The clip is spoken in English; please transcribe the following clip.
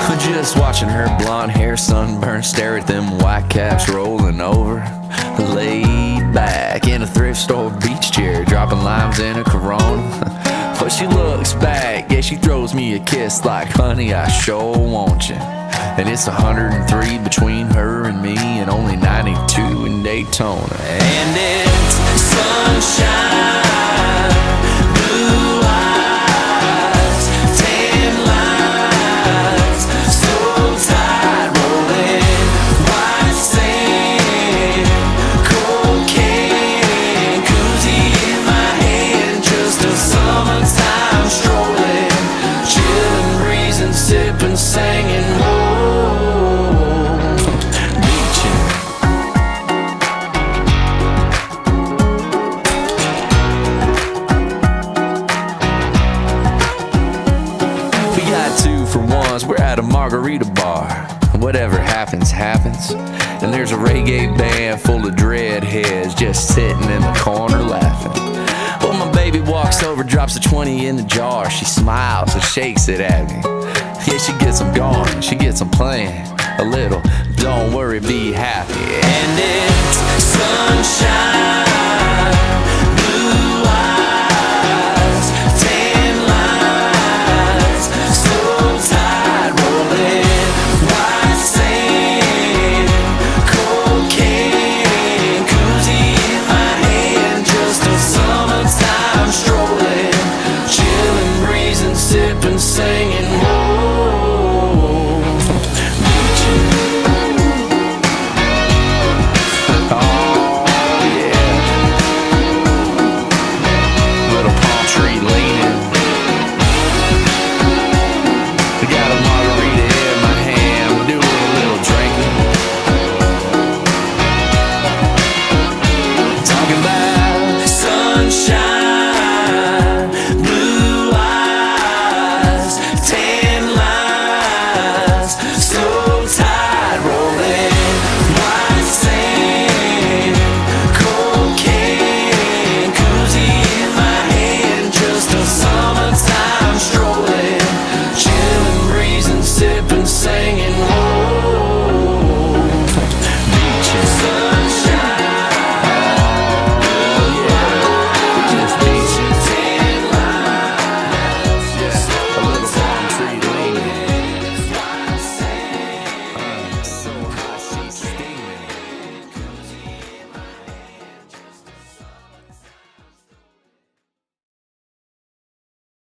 Just watching her blonde hair sunburn stare at them white caps rolling over. Laid back in a thrift store beach chair, dropping limes in a Corona. But she looks back, yeah, she throws me a kiss like, honey, I sure want you. And it's 103 between her and me, and only 92 in Daytona. And it's sunshine, blue eyes, tan lines, so tight, rolling white sand, cocaine, koozie in my hand, just a summertime strolling, chilling, breezing, sipping, singing. We're at a margarita bar. Whatever happens, happens. And there's a reggae band full of dreadheads just sitting in the corner laughing. Well, my baby walks over, drops a 20 in the jar. She smiles and shakes it at me. Yeah, she gets them going, she gets them playing a little. Don't worry, be happy. And it's sunshine.